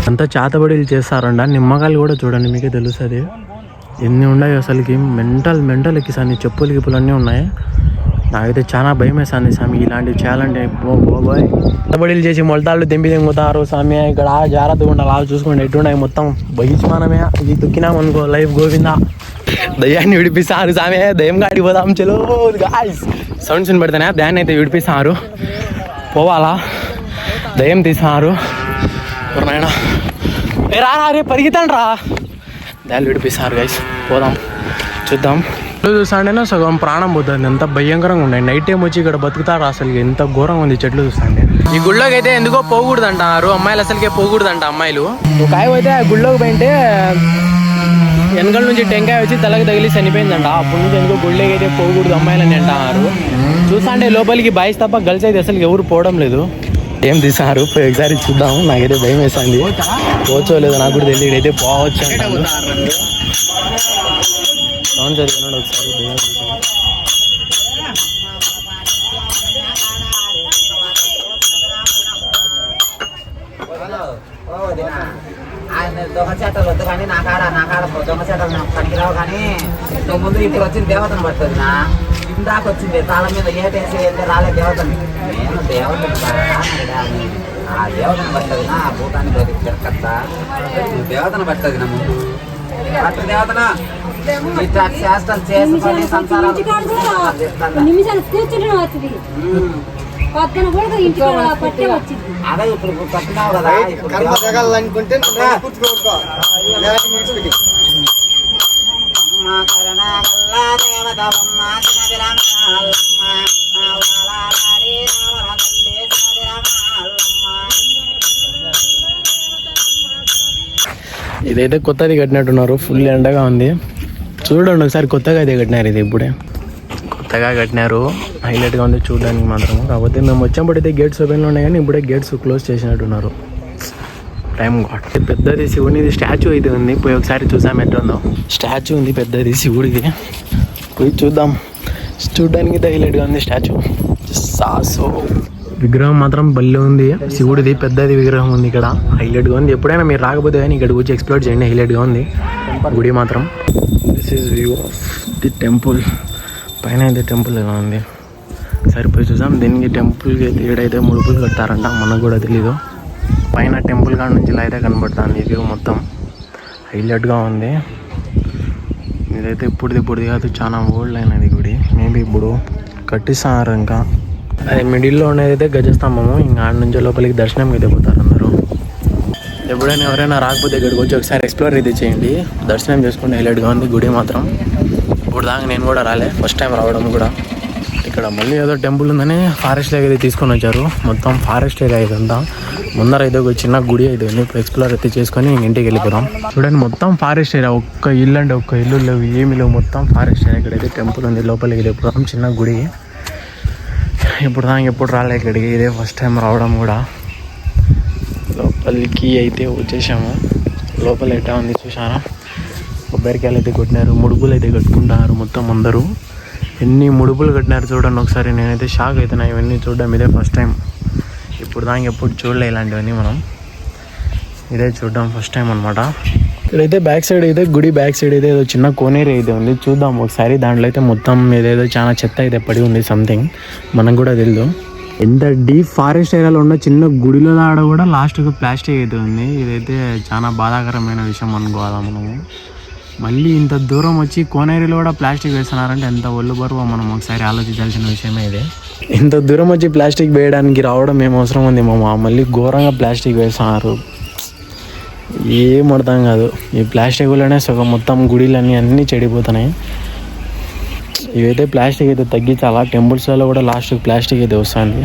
అంతా చేతబడిలు చేస్తారంట. నిమ్మకాయలు కూడా చూడండి, మీకే తెలుస్తుంది ఎన్ని ఉన్నాయి అసలుకి. మెంటల్ ఎక్కిసాని చెప్పులు గిప్పులు అన్నీ ఉన్నాయి. నాకైతే చాలా భయం వేస్తుంది స్వామి ఇలాంటివి చేయాలంటే. బాయ్ చేతబడిలు చేసి మొలతాళ్ళు తెంపి తెంగుతారు స్వామి. ఇక్కడ జాగ్రత్తగా ఉండాలి, అలా చూసుకోండి ఎట్టున్నాయి మొత్తం బహిష్మానమే. ఇది తొక్కినామనుకో లైఫ్ గోవిందా. దయ్యాన్ని విడిపిస్తారు స్వామి, దయ్యం కాడికి పోదాం చలో గాయ్స్. సౌండ్స్ పెడతానే దయాన్ని అయితే విడిపిస్తారు, పోవాలా దయ్యం తీస్తున్నారు. ఎవరినైనా రా రే పరిగెత్తండి రా, దయాలు విడిపిస్తారు గైస్. పోదాం చూద్దాం. చూస్తాండేనా సగం ప్రాణం పోతుంది, ఎంత భయంకరంగా ఉన్నాయి. నైట్ టైం వచ్చి ఇక్కడ బతుకుతారు అసలు, ఎంత ఘోరంగా ఉంది చెట్లు చూస్తాండి. ఈ గుళ్ళోకి అయితే ఎందుకో పోకూడదు అంటారు అమ్మాయిలు, అసలుకే పోకూడదంట అమ్మాయిలు. ఒక కాయ అయితే ఆ గుళ్ళోకి పోయింటే వెనకాల నుంచి టెంకాయ వచ్చి తలకి తగిలి చనిపోయిందంట. అప్పటి నుంచి ఎందుకో గుళ్ళోకి అయితే పోకూడదు అమ్మాయిలని అంటారు. చూస్తాంటే లోపలికి బాయ్స్ తప్ప గర్ల్స్ అయితే అసలు ఎవరు పోవడం లేదు. ఏం తీసారు ఒకసారి చూద్దాం. నాకైతే భయం వేస్తుంది, పోవచ్చో లేదో నాకు కూడా తెలియదు. అయితే పోవచ్చు అంటారు. అవును చదివినాడు ఒకసారి దొంగ చేటలు వద్దు కానీ నా కాడ దొంగ చేటలు పనికిరావు. కానీ ముందు ఇప్పుడు వచ్చిన దేవతను పడుతుంది నా ఇందాక వచ్చింది తాళం మీద ఏటేసి వెళ్తే రాలే దేవతని. నేను దేవతను ఆ దేవతను పడుతుంది నా భూతాన్ని తిరగత్తా దేవతను పడుతుంది నా ముందు పట్టు దేవతన ఇట్లా శాస్త్రాలు చేసుకొని సంసారాలు అదే ఇప్పుడు పట్టినావు కదా. అనుకుంటే ఇదైతే కొత్తది కట్టినట్టున్నారు, ఫుల్ ఎండగా ఉంది. చూడండి ఒకసారి, కొత్తగా అయితే కట్టినారు. ఇది ఇప్పుడే కొత్తగా కట్టినారు, హైలైట్గా ఉంది చూడడానికి మాత్రం. కాకపోతే మేము వచ్చేప్పుడైతే గేట్స్ ఓపెన్లో ఉన్నాయి, కానీ ఇప్పుడే గేట్స్ క్లోజ్ చేసినట్టున్నారు. Time got. పెద్దది శివునిది స్టాచ్యూ అయితే ఉంది, పోయి ఒకసారి చూసాం ఎట్లుందో. స్టాచ్యూ ఉంది పెద్దది శివుడిది, పోయి చూద్దాం. చూడడానికి అయితే హైలైట్గా ఉంది స్టాచ్యూ. సాసో విగ్రహం మాత్రం భలే ఉంది, శివుడిది పెద్దది విగ్రహం ఉంది ఇక్కడ, హైలైట్గా ఉంది. ఎప్పుడైనా మీరు రాకపోతే కానీ ఇక్కడికి వచ్చి ఎక్స్ప్లోర్ చేయండి, హైలైట్గా ఉంది గుడి మాత్రం. This is view of the temple. పైన అయితే టెంపుల్ ఎలా ఉంది సరిపోయి చూసాం. దీనికి టెంపుల్కి అయితే ఏడైతే ముడుపులు కడతారంట, మనకు కూడా తెలీదు. పైన టెంపుల్ కాడ నుంచి ఇలా అయితే కనబడుతుంది వ్యూ మొత్తం, హైలైట్గా ఉంది. ఇదైతే ఇప్పుడుది కాదు, చాలా ఓల్డ్ అయినది గుడి. మేబీ ఇప్పుడు కట్టిస్తున్నారు ఇంకా. అదే మిడిల్లో ఉండేదైతే గజస్తంభము, ఇంకా ఆడ నుంచి లోపలికి దర్శనంకి అయితే పోతారు అందరూ. ఎప్పుడైనా ఎవరైనా రాకపోతే ఇక్కడికి వచ్చి ఒకసారి ఎక్స్ప్లోర్ అయితే చేయండి, దర్శనం చేసుకుంటే హైలైట్గా ఉంది గుడి మాత్రం. ఇప్పుడు దాకా నేను కూడా రాలే, ఫస్ట్ టైం రావడం కూడా. ఇక్కడ మళ్ళీ ఏదో టెంపుల్ ఉందని ఫారెస్ట్ ఏరియా అయితే తీసుకొని వచ్చారు, మొత్తం ఫారెస్ట్ ఏరియా ఇదంతా. ముందర అయితే ఒక చిన్న గుడి అయితే ఉంది, ఇప్పుడు ఎక్స్ప్లోర్ అయితే చేసుకొని ఇంటికి వెళ్ళిపోదాం. చూడండి మొత్తం ఫారెస్ట్ ఏరియా, ఒక్క ఇల్లు అంటే ఒక్క ఇల్లు లేవు, ఏమి లేవు, మొత్తం ఫారెస్ట్ ఏరియా. ఇక్కడైతే టెంపుల్ ఉంది, లోపలికి వెళ్ళిపోదాం. చిన్న గుడి, ఇప్పుడు దాకా ఎప్పుడు రాలే ఇక్కడికి, ఇదే ఫస్ట్ టైం రావడం కూడా. లోపలికి అయితే వచ్చేసాము. లోపల ఎట్టా ఉంది చూసారా, కొబ్బరికాయలు అయితే కొట్టినారు, ముడుపులు అయితే కట్టుకుంటున్నారు మొత్తం అందరూ. ఎన్ని ముడుపులు కట్టినారు చూడండి ఒకసారి, నేనైతే షాక్ అవుతున్నా ఇవన్నీ చూడడం. ఇదే ఫస్ట్ టైం, ఇప్పుడు దాకా ఎప్పుడు చూడలే ఇలాంటివన్నీ మనం, ఇదే చూడడం ఫస్ట్ టైం అనమాట. ఇక్కడైతే బ్యాక్ సైడ్ అయితే గుడి బ్యాక్ సైడ్ అయితే ఏదో చిన్న కోనేరు అయితే ఉంది, చూద్దాం ఒకసారి. దాంట్లో అయితే మొత్తం ఏదేదో చాలా చెత్త అయితే పడి ఉంది, సంథింగ్ మనకు కూడా తెలియదు. ఎంత డీప్ ఫారెస్ట్ ఏరియాలో ఉన్న చిన్న గుడిలో ఆడ కూడా లాస్ట్కి ప్లాస్టిక్ అయితే ఉంది. ఇదైతే చాలా బాధాకరమైన విషయం అనుకోవాలా మనము. మళ్ళీ ఇంత దూరం వచ్చి కోనేరులో కూడా ప్లాస్టిక్ వేస్తున్నారంటే ఎంత ఒళ్ళు బరువో మనం ఒకసారి ఆలోచించాల్సిన విషయమే ఇదే. ఇంత దూరం వచ్చి ప్లాస్టిక్ వేయడానికి రావడం ఏం అవసరం ఉంది మామ, మళ్ళీ ఘోరంగా ప్లాస్టిక్ వేస్తున్నారు, ఏం అర్థం కాదు. ఈ ప్లాస్టిక్ వల్లనే సగం మొత్తం గుడిలన్నీ అన్నీ చెడిపోతున్నాయి. ఇవైతే ప్లాస్టిక్ అయితే తగ్గించాలా, టెంపుల్స్లలో కూడా లాస్ట్కి ప్లాస్టిక్ అయితే వస్తుంది.